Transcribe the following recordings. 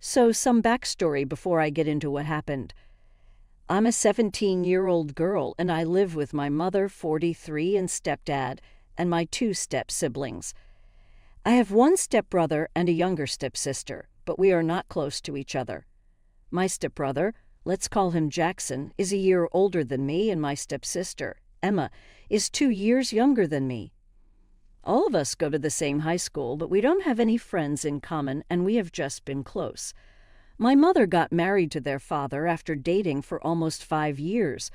So some backstory before I get into what happened. I'm a 17-year-old girl and I live with my mother, 43, and stepdad, and my two step-siblings. I have one stepbrother and a younger stepsister, but we are not close to each other. My stepbrother, let's call him Jackson, is a year older than me, and my stepsister, Emma, is 2 years younger than me. All of us go to the same high school, but we don't have any friends in common, and we have just been close. My mother got married to their father after dating for almost 5 years.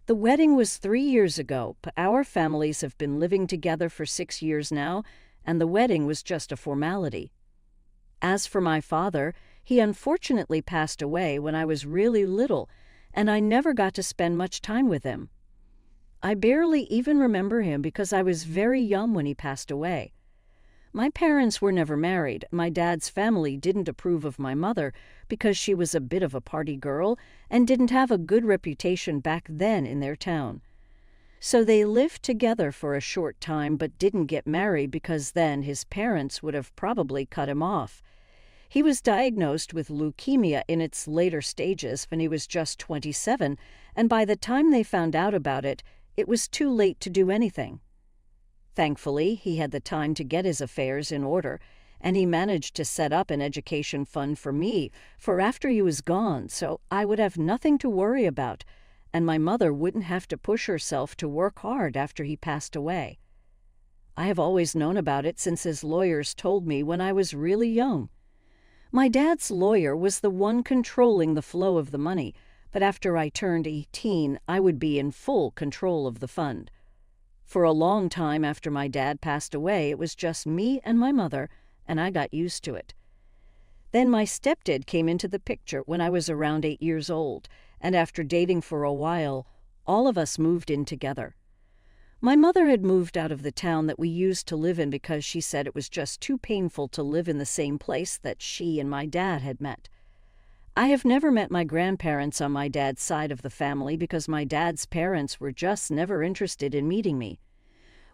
The wedding was 3 years ago, but our families have been living together for 6 years now, and the wedding was just a formality. As for my father, he unfortunately passed away when I was really little, and I never got to spend much time with him. I barely even remember him because I was very young when he passed away. My parents were never married. My dad's family didn't approve of my mother because she was a bit of a party girl and didn't have a good reputation back then in their town. So they lived together for a short time but didn't get married because then his parents would have probably cut him off. He was diagnosed with leukemia in its later stages when he was just 27, and by the time they found out about it, it was too late to do anything. Thankfully, he had the time to get his affairs in order, and he managed to set up an education fund for me for after he was gone, so I would have nothing to worry about, and my mother wouldn't have to push herself to work hard after he passed away. I have always known about it since his lawyers told me when I was really young. My dad's lawyer was the one controlling the flow of the money, but after I turned 18, I would be in full control of the fund. For a long time after my dad passed away, it was just me and my mother, and I got used to it. Then my stepdad came into the picture when I was around 8 years old, and after dating for a while, all of us moved in together. My mother had moved out of the town that we used to live in because she said it was just too painful to live in the same place that she and my dad had met. I have never met my grandparents on my dad's side of the family because my dad's parents were just never interested in meeting me.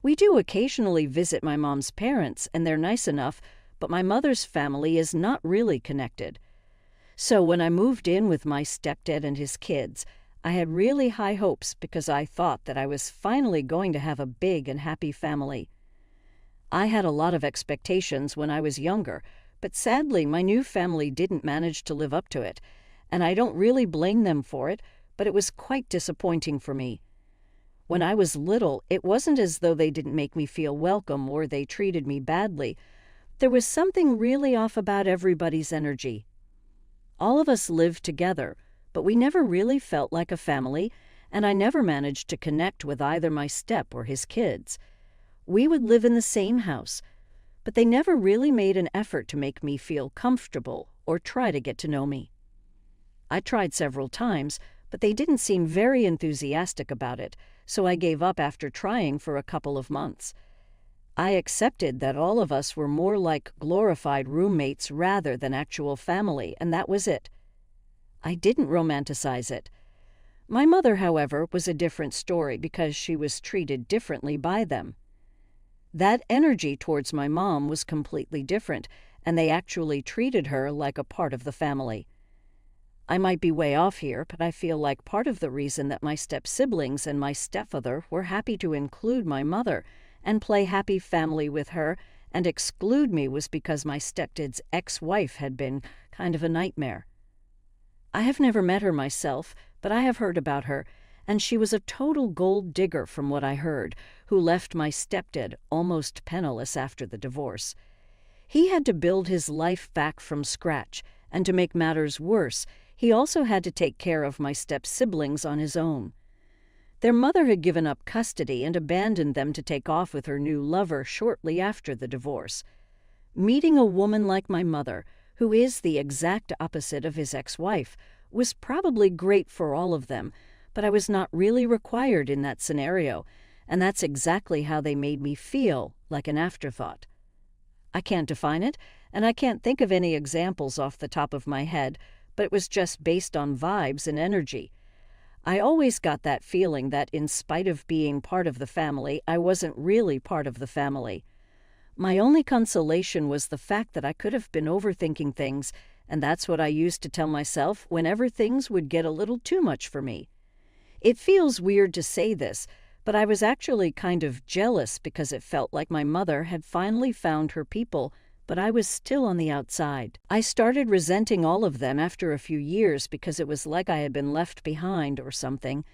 We do occasionally visit my mom's parents, and they're nice enough, but my mother's family is not really connected. So when I moved in with my stepdad and his kids, I had really high hopes because I thought that I was finally going to have a big and happy family. I had a lot of expectations when I was younger, but sadly my new family didn't manage to live up to it, and I don't really blame them for it, but it was quite disappointing for me. When I was little, it wasn't as though they didn't make me feel welcome or they treated me badly. There was something really off about everybody's energy. All of us lived together, but we never really felt like a family, and I never managed to connect with either my step or his kids. We would live in the same house, but they never really made an effort to make me feel comfortable or try to get to know me. I tried several times, but they didn't seem very enthusiastic about it, so I gave up after trying for a couple of months. I accepted that all of us were more like glorified roommates rather than actual family, and that was it. I didn't romanticize it. My mother, however, was a different story because she was treated differently by them. That energy towards my mom was completely different, and they actually treated her like a part of the family. I might be way off here, but I feel like part of the reason that my step-siblings and my stepfather were happy to include my mother and play happy family with her and exclude me was because my stepdad's ex-wife had been kind of a nightmare. I have never met her myself, but I have heard about her, and she was a total gold digger from what I heard, who left my stepdad almost penniless after the divorce. He had to build his life back from scratch, and to make matters worse, he also had to take care of my step-siblings on his own. Their mother had given up custody and abandoned them to take off with her new lover shortly after the divorce. Meeting a woman like my mother, who is the exact opposite of his ex-wife, was probably great for all of them, but I was not really required in that scenario, and that's exactly how they made me feel, like an afterthought. I can't define it, and I can't think of any examples off the top of my head, but it was just based on vibes and energy. I always got that feeling that in spite of being part of the family, I wasn't really part of the family. My only consolation was the fact that I could have been overthinking things, and that's what I used to tell myself whenever things would get a little too much for me. It feels weird to say this, but I was actually kind of jealous because it felt like my mother had finally found her people, but I was still on the outside. I started resenting all of them after a few years because it was like I had been left behind or something.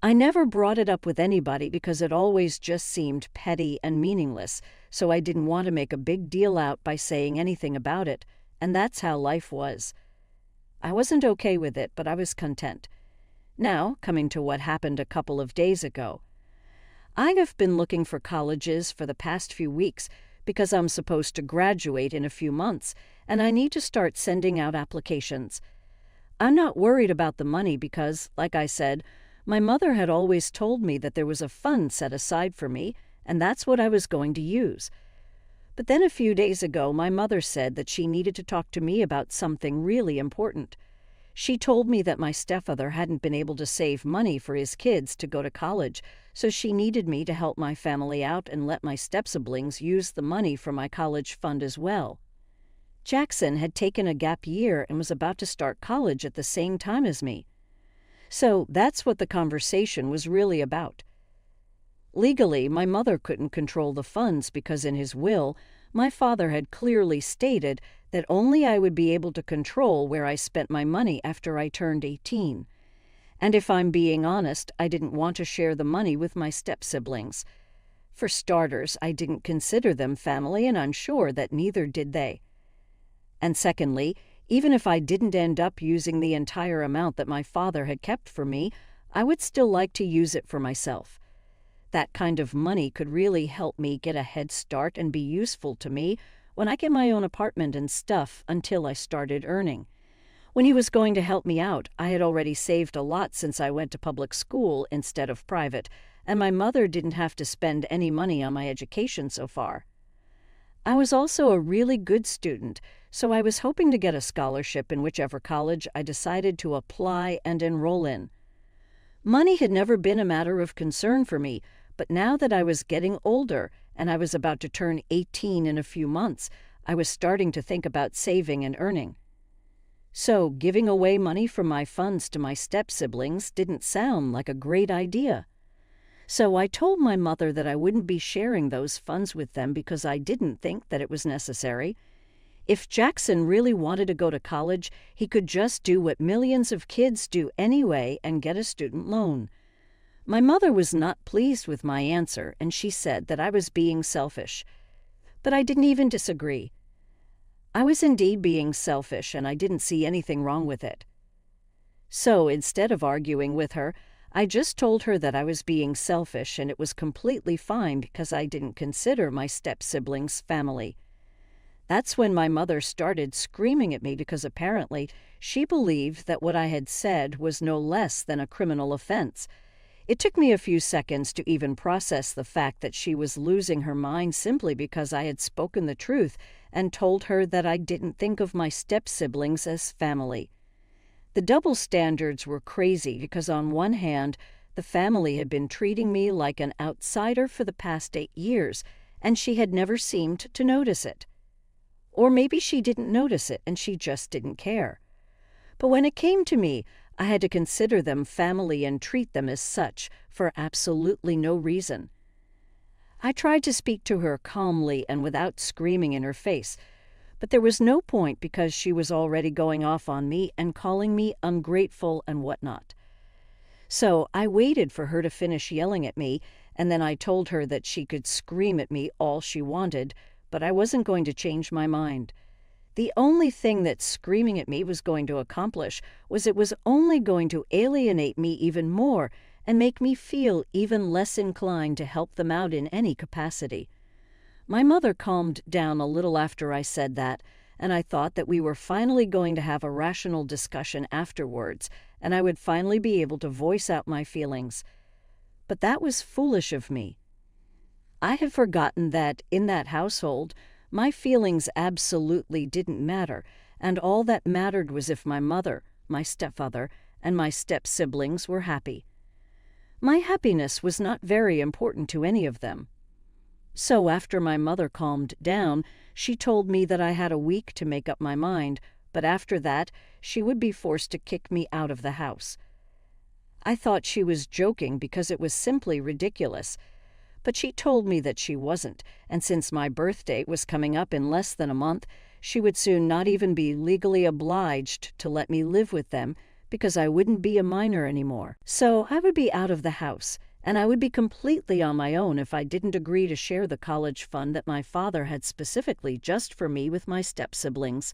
I never brought it up with anybody because it always just seemed petty and meaningless, so I didn't want to make a big deal out by saying anything about it, and that's how life was. I wasn't okay with it, but I was content. Now, coming to what happened a couple of days ago. I have been looking for colleges for the past few weeks because I'm supposed to graduate in a few months, and I need to start sending out applications. I'm not worried about the money because, like I said, my mother had always told me that there was a fund set aside for me, and that's what I was going to use. But then a few days ago, my mother said that she needed to talk to me about something really important. She told me that my stepfather hadn't been able to save money for his kids to go to college, so she needed me to help my family out and let my step-siblings use the money for my college fund as well. Jackson had taken a gap year and was about to start college at the same time as me. So that's what the conversation was really about. Legally, my mother couldn't control the funds because in his will, my father had clearly stated that only I would be able to control where I spent my money after I turned 18. And if I'm being honest, I didn't want to share the money with my step-siblings. For starters, I didn't consider them family, and I'm sure that neither did they. And secondly, even if I didn't end up using the entire amount that my father had kept for me, I would still like to use it for myself. That kind of money could really help me get a head start and be useful to me when I get my own apartment and stuff until I started earning. When he was going to help me out, I had already saved a lot since I went to public school instead of private, and my mother didn't have to spend any money on my education so far. I was also a really good student, so I was hoping to get a scholarship in whichever college I decided to apply and enroll in. Money had never been a matter of concern for me, but now that I was getting older and I was about to turn 18 in a few months, I was starting to think about saving and earning. So giving away money from my funds to my step-siblings didn't sound like a great idea. So I told my mother that I wouldn't be sharing those funds with them because I didn't think that it was necessary. If Jackson really wanted to go to college, he could just do what millions of kids do anyway and get a student loan. My mother was not pleased with my answer, and she said that I was being selfish. But I didn't even disagree. I was indeed being selfish, and I didn't see anything wrong with it. So instead of arguing with her, I just told her that I was being selfish and it was completely fine because I didn't consider my step-siblings family. That's when my mother started screaming at me because apparently she believed that what I had said was no less than a criminal offense. It took me a few seconds to even process the fact that she was losing her mind simply because I had spoken the truth and told her that I didn't think of my step-siblings as family. The double standards were crazy because on one hand, the family had been treating me like an outsider for the past 8 years, and she had never seemed to notice it. Or maybe she didn't notice it and she just didn't care. But when it came to me, I had to consider them family and treat them as such for absolutely no reason. I tried to speak to her calmly and without screaming in her face, but there was no point because she was already going off on me and calling me ungrateful and whatnot. So I waited for her to finish yelling at me, and then I told her that she could scream at me all she wanted, but I wasn't going to change my mind. The only thing that screaming at me was going to accomplish was it was only going to alienate me even more and make me feel even less inclined to help them out in any capacity. My mother calmed down a little after I said that, and I thought that we were finally going to have a rational discussion afterwards, and I would finally be able to voice out my feelings. But that was foolish of me. I had forgotten that, in that household, my feelings absolutely didn't matter, and all that mattered was if my mother, my stepfather, and my step-siblings were happy. My happiness was not very important to any of them. So after my mother calmed down, she told me that I had a week to make up my mind, but after that, she would be forced to kick me out of the house. I thought she was joking because it was simply ridiculous, but she told me that she wasn't, and since my birthday was coming up in less than a month, she would soon not even be legally obliged to let me live with them because I wouldn't be a minor anymore. So I would be out of the house, and I would be completely on my own if I didn't agree to share the college fund that my father had specifically just for me with my step-siblings.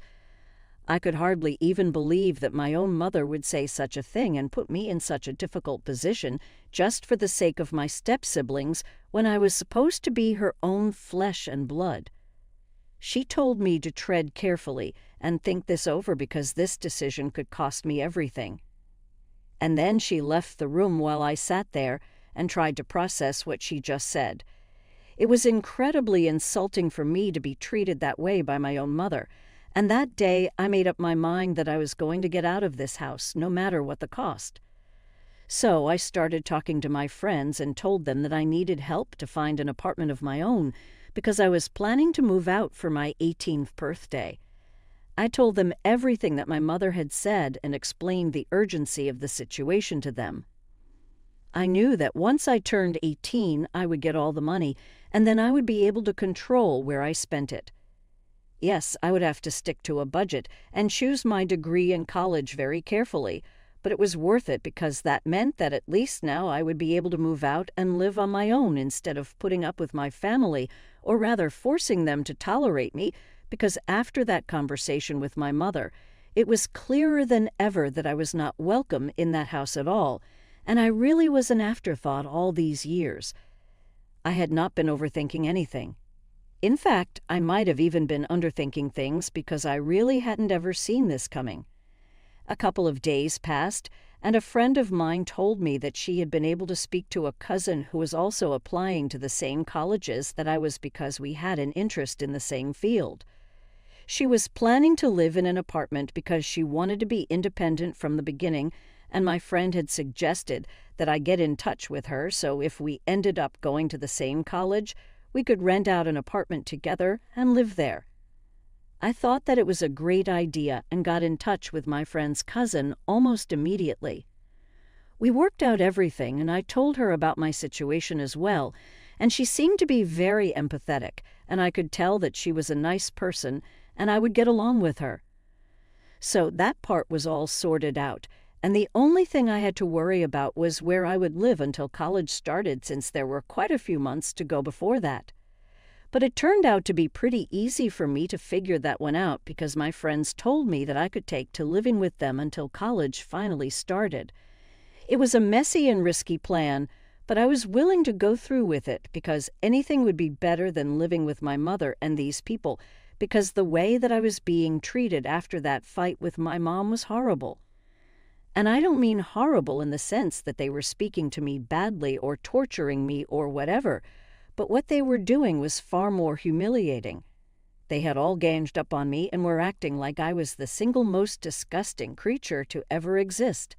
I could hardly even believe that my own mother would say such a thing and put me in such a difficult position just for the sake of my step-siblings when I was supposed to be her own flesh and blood. She told me to tread carefully and think this over because this decision could cost me everything. And then she left the room while I sat there and tried to process what she just said. It was incredibly insulting for me to be treated that way by my own mother, and that day I made up my mind that I was going to get out of this house, no matter what the cost. So I started talking to my friends and told them that I needed help to find an apartment of my own because I was planning to move out for my 18th birthday. I told them everything that my mother had said and explained the urgency of the situation to them. I knew that once I turned 18, I would get all the money, and then I would be able to control where I spent it. Yes, I would have to stick to a budget and choose my degree in college very carefully, but it was worth it because that meant that at least now I would be able to move out and live on my own instead of putting up with my family, or rather forcing them to tolerate me, because after that conversation with my mother, it was clearer than ever that I was not welcome in that house at all, and I really was an afterthought all these years. I had not been overthinking anything. In fact, I might have even been underthinking things because I really hadn't ever seen this coming. A couple of days passed, and a friend of mine told me that she had been able to speak to a cousin who was also applying to the same colleges that I was because we had an interest in the same field. She was planning to live in an apartment because she wanted to be independent from the beginning, and my friend had suggested that I get in touch with her so if we ended up going to the same college, we could rent out an apartment together and live there. I thought that it was a great idea and got in touch with my friend's cousin almost immediately. We worked out everything, and I told her about my situation as well, and she seemed to be very empathetic, and I could tell that she was a nice person and I would get along with her. So that part was all sorted out, and the only thing I had to worry about was where I would live until college started, since there were quite a few months to go before that. But it turned out to be pretty easy for me to figure that one out because my friends told me that I could take to living with them until college finally started. It was a messy and risky plan, but I was willing to go through with it because anything would be better than living with my mother and these people, because the way that I was being treated after that fight with my mom was horrible. And I don't mean horrible in the sense that they were speaking to me badly or torturing me or whatever, but what they were doing was far more humiliating. They had all ganged up on me and were acting like I was the single most disgusting creature to ever exist.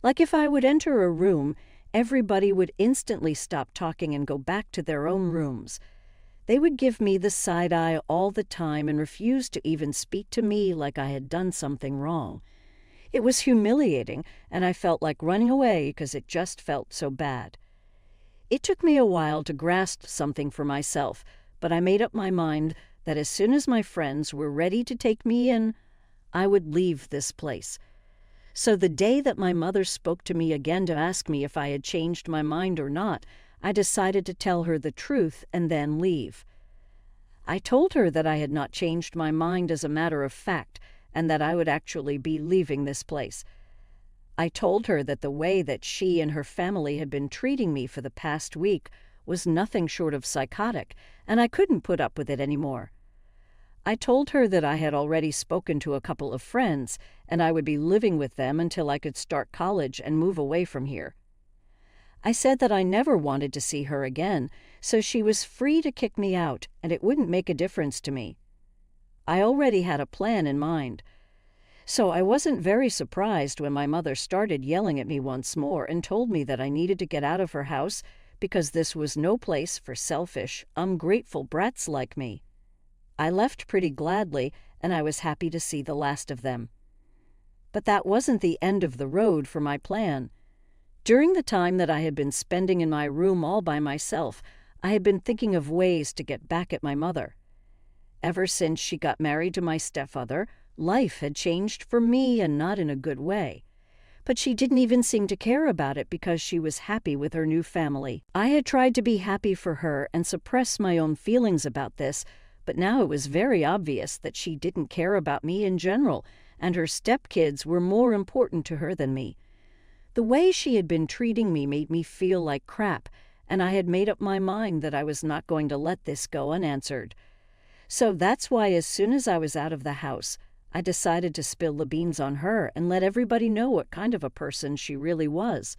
Like if I would enter a room, everybody would instantly stop talking and go back to their own rooms. They would give me the side eye all the time and refuse to even speak to me like I had done something wrong. It was humiliating, and I felt like running away because it just felt so bad. It took me a while to grasp something for myself, but I made up my mind that as soon as my friends were ready to take me in, I would leave this place. So the day that my mother spoke to me again to ask me if I had changed my mind or not, I decided to tell her the truth and then leave. I told her that I had not changed my mind as a matter of fact, and that I would actually be leaving this place. I told her that the way that she and her family had been treating me for the past week was nothing short of psychotic, and I couldn't put up with it anymore. I told her that I had already spoken to a couple of friends, and I would be living with them until I could start college and move away from here. I said that I never wanted to see her again, so she was free to kick me out, and it wouldn't make a difference to me. I already had a plan in mind. So I wasn't very surprised when my mother started yelling at me once more and told me that I needed to get out of her house because this was no place for selfish, ungrateful brats like me. I left pretty gladly, and I was happy to see the last of them. But that wasn't the end of the road for my plan. During the time that I had been spending in my room all by myself, I had been thinking of ways to get back at my mother. Ever since she got married to my stepfather, life had changed for me, and not in a good way. But she didn't even seem to care about it because she was happy with her new family. I had tried to be happy for her and suppress my own feelings about this, but now it was very obvious that she didn't care about me in general, and her stepkids were more important to her than me. The way she had been treating me made me feel like crap, and I had made up my mind that I was not going to let this go unanswered. So that's why as soon as I was out of the house, I decided to spill the beans on her and let everybody know what kind of a person she really was.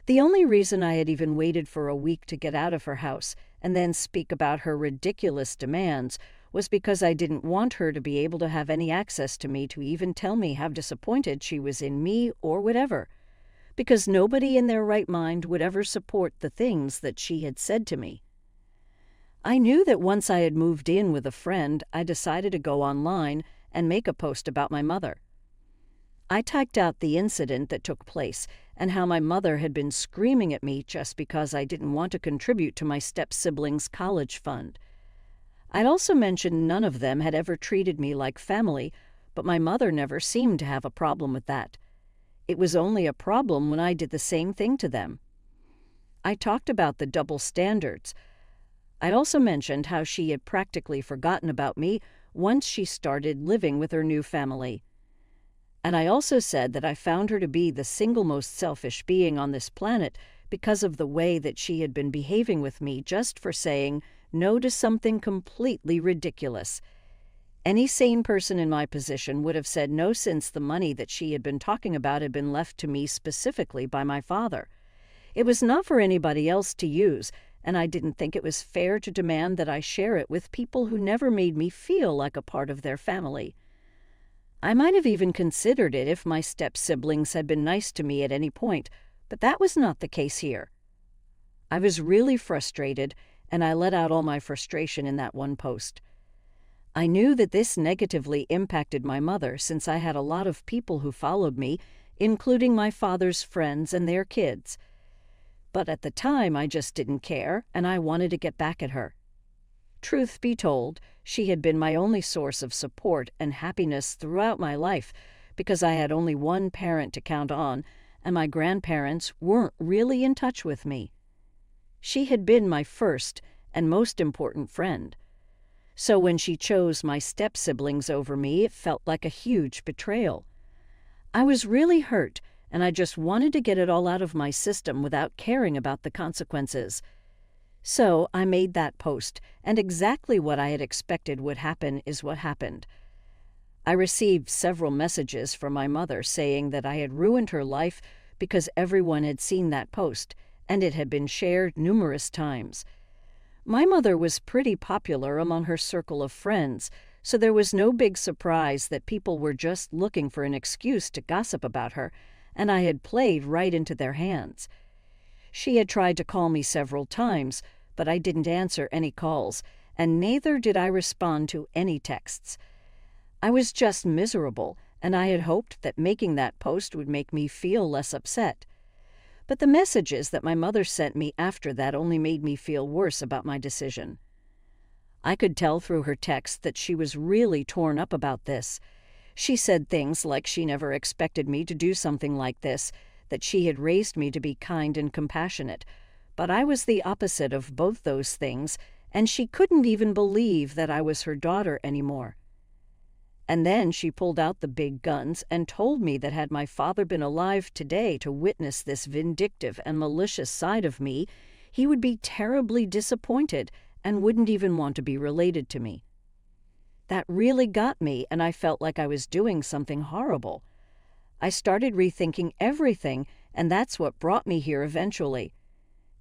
The only reason I had even waited for a week to get out of her house and then speak about her ridiculous demands was because I didn't want her to be able to have any access to me to even tell me how disappointed she was in me or whatever, because nobody in their right mind would ever support the things that she had said to me. I knew that once I had moved in with a friend, I decided to go online and make a post about my mother. I typed out the incident that took place and how my mother had been screaming at me just because I didn't want to contribute to my step-siblings' college fund. I'd also mentioned none of them had ever treated me like family, but my mother never seemed to have a problem with that. It was only a problem when I did the same thing to them. I talked about the double standards. I'd also mentioned how she had practically forgotten about me once she started living with her new family. And I also said that I found her to be the single most selfish being on this planet because of the way that she had been behaving with me just for saying no to something completely ridiculous. Any sane person in my position would have said no, since the money that she had been talking about had been left to me specifically by my father. It was not for anybody else to use, and I didn't think it was fair to demand that I share it with people who never made me feel like a part of their family. I might have even considered it if my step-siblings had been nice to me at any point, but that was not the case here. I was really frustrated, and I let out all my frustration in that one post. I knew that this negatively impacted my mother, since I had a lot of people who followed me, including my father's friends and their kids. But at the time, I just didn't care, and I wanted to get back at her. Truth be told, she had been my only source of support and happiness throughout my life, because I had only one parent to count on, and my grandparents weren't really in touch with me. She had been my first and most important friend. So when she chose my step-siblings over me, it felt like a huge betrayal. I was really hurt, and I just wanted to get it all out of my system without caring about the consequences. So I made that post, and exactly what I had expected would happen is what happened. I received several messages from my mother saying that I had ruined her life because everyone had seen that post, and it had been shared numerous times. My mother was pretty popular among her circle of friends, so there was no big surprise that people were just looking for an excuse to gossip about her, and I had played right into their hands. She had tried to call me several times, but I didn't answer any calls, and neither did I respond to any texts. I was just miserable, and I had hoped that making that post would make me feel less upset. But the messages that my mother sent me after that only made me feel worse about my decision. I could tell through her text that she was really torn up about this. She said things like she never expected me to do something like this, that she had raised me to be kind and compassionate, but I was the opposite of both those things, and she couldn't even believe that I was her daughter anymore. And then she pulled out the big guns and told me that had my father been alive today to witness this vindictive and malicious side of me, he would be terribly disappointed and wouldn't even want to be related to me. That really got me, and I felt like I was doing something horrible. I started rethinking everything, and that's what brought me here eventually.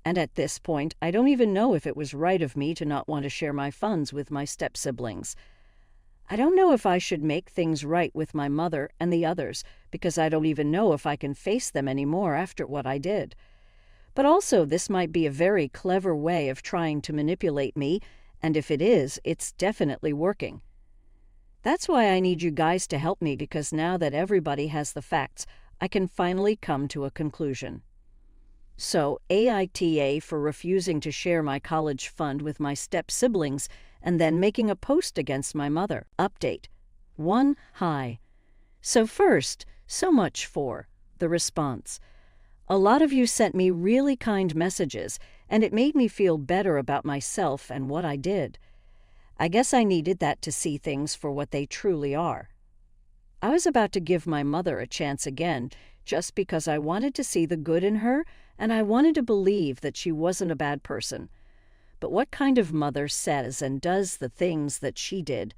And at this point, I don't even know if it was right of me to not want to share my funds with my step-siblings. I don't know if I should make things right with my mother and the others, because I don't even know if I can face them anymore after what I did. But also, this might be a very clever way of trying to manipulate me, and if it is, it's definitely working. That's why I need you guys to help me, because now that everybody has the facts, I can finally come to a conclusion. So, AITA for refusing to share my college fund with my step-siblings and then making a post against my mother. Update. 1. Hi. So first, so much for the response. A lot of you sent me really kind messages, and it made me feel better about myself and what I did. I guess I needed that to see things for what they truly are. I was about to give my mother a chance again, just because I wanted to see the good in her, and I wanted to believe that she wasn't a bad person. But what kind of mother says and does the things that she did?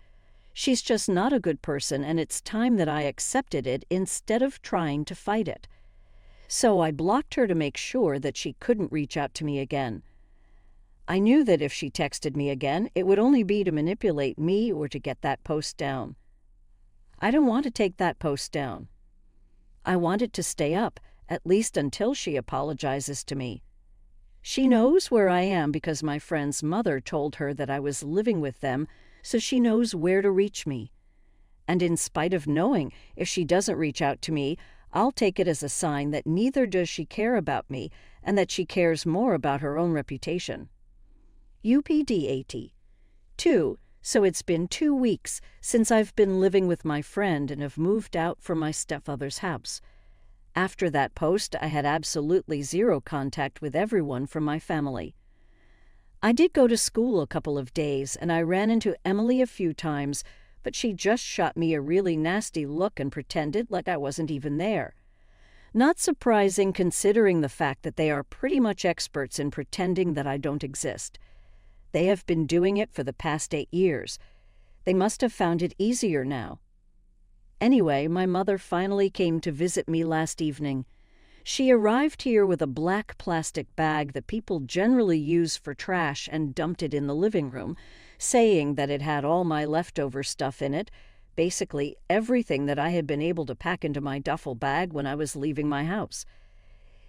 She's just not a good person, and it's time that I accepted it instead of trying to fight it. So I blocked her to make sure that she couldn't reach out to me again. I knew that if she texted me again, it would only be to manipulate me or to get that post down. I don't want to take that post down. I want it to stay up, at least until she apologizes to me. She knows where I am because my friend's mother told her that I was living with them, so she knows where to reach me. And in spite of knowing if she doesn't reach out to me, I'll take it as a sign that neither does she care about me and that she cares more about her own reputation. UPDAT. 2. So it's been 2 weeks since I've been living with my friend and have moved out from my stepfather's house. After that post, I had absolutely zero contact with everyone from my family. I did go to school a couple of days, and I ran into Emily a few times, but she just shot me a really nasty look and pretended like I wasn't even there. Not surprising considering the fact that they are pretty much experts in pretending that I don't exist. They have been doing it for the past 8 years. They must have found it easier now. Anyway, my mother finally came to visit me last evening. She arrived here with a black plastic bag that people generally use for trash and dumped it in the living room, saying that it had all my leftover stuff in it, basically everything that I had been able to pack into my duffel bag when I was leaving my house.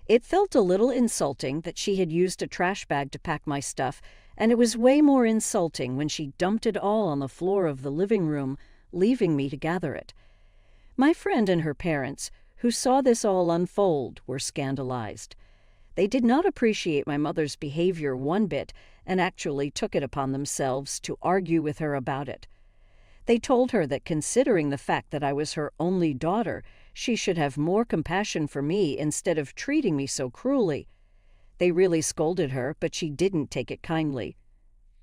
It felt a little insulting that she had used a trash bag to pack my stuff, and it was way more insulting when she dumped it all on the floor of the living room, leaving me to gather it. My friend and her parents, who saw this all unfold, were scandalized. They did not appreciate my mother's behavior one bit and actually took it upon themselves to argue with her about it. They told her that considering the fact that I was her only daughter, she should have more compassion for me instead of treating me so cruelly. They really scolded her, but she didn't take it kindly.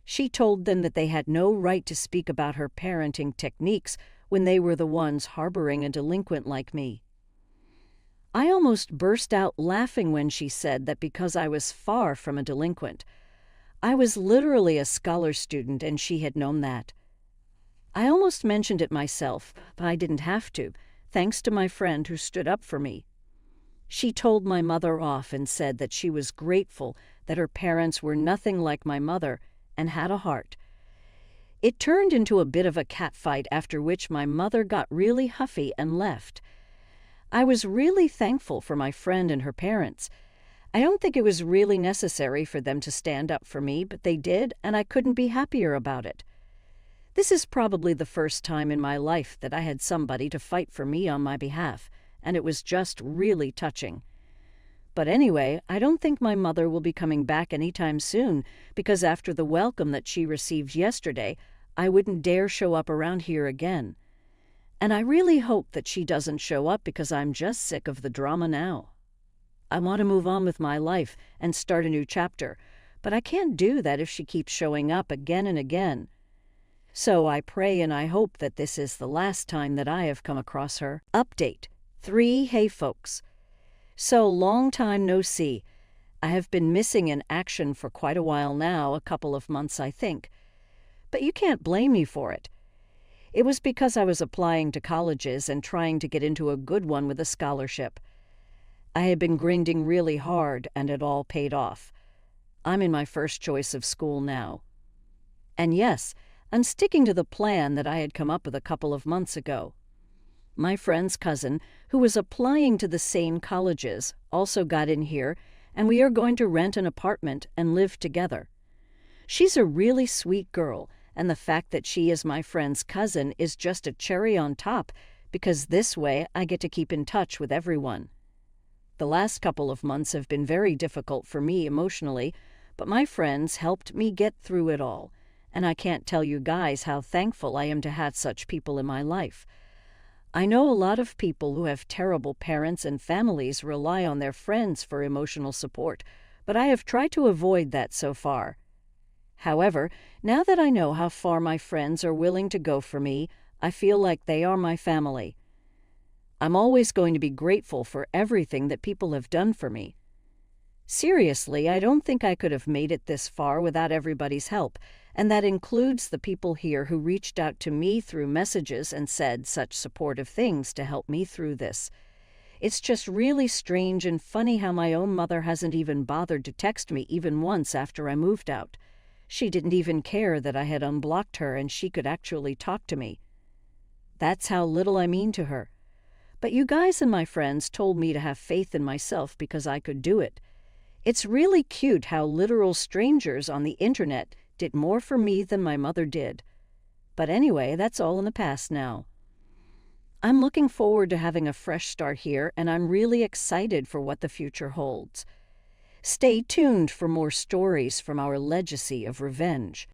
She told them that they had no right to speak about her parenting techniques when they were the ones harboring a delinquent like me. I almost burst out laughing when she said that because I was far from a delinquent. I was literally a scholar student, and she had known that. I almost mentioned it myself, but I didn't have to, thanks to my friend who stood up for me. She told my mother off and said that she was grateful that her parents were nothing like my mother and had a heart. It turned into a bit of a catfight, after which my mother got really huffy and left. I was really thankful for my friend and her parents. I don't think it was really necessary for them to stand up for me, but they did, and I couldn't be happier about it. This is probably the first time in my life that I had somebody to fight for me on my behalf, and it was just really touching. But anyway, I don't think my mother will be coming back anytime soon, because after the welcome that she received yesterday, I wouldn't dare show up around here again. And I really hope that she doesn't show up, because I'm just sick of the drama now. I want to move on with my life and start a new chapter, but I can't do that if she keeps showing up again and again. So I pray and I hope that this is the last time that I have come across her. Update. 3. Hey folks. So, long time no see. I have been missing in action for quite a while now, a couple of months I think. But you can't blame me for it. It was because I was applying to colleges and trying to get into a good one with a scholarship. I had been grinding really hard, and it all paid off. I'm in my first choice of school now. And yes, I'm sticking to the plan that I had come up with a couple of months ago. My friend's cousin, who was applying to the same colleges, also got in here, and we are going to rent an apartment and live together. She's a really sweet girl, and the fact that she is my friend's cousin is just a cherry on top, because this way I get to keep in touch with everyone. The last couple of months have been very difficult for me emotionally, but my friends helped me get through it all, and I can't tell you guys how thankful I am to have such people in my life. I know a lot of people who have terrible parents and families rely on their friends for emotional support, but I have tried to avoid that so far. However, now that I know how far my friends are willing to go for me, I feel like they are my family. I'm always going to be grateful for everything that people have done for me. Seriously, I don't think I could have made it this far without everybody's help, and that includes the people here who reached out to me through messages and said such supportive things to help me through this. It's just really strange and funny how my own mother hasn't even bothered to text me even once after I moved out. She didn't even care that I had unblocked her and she could actually talk to me. That's how little I mean to her. But you guys and my friends told me to have faith in myself because I could do it. It's really cute how literal strangers on the internet did more for me than my mother did. But anyway, that's all in the past now. I'm looking forward to having a fresh start here, and I'm really excited for what the future holds. Stay tuned for more stories from our legacy of revenge.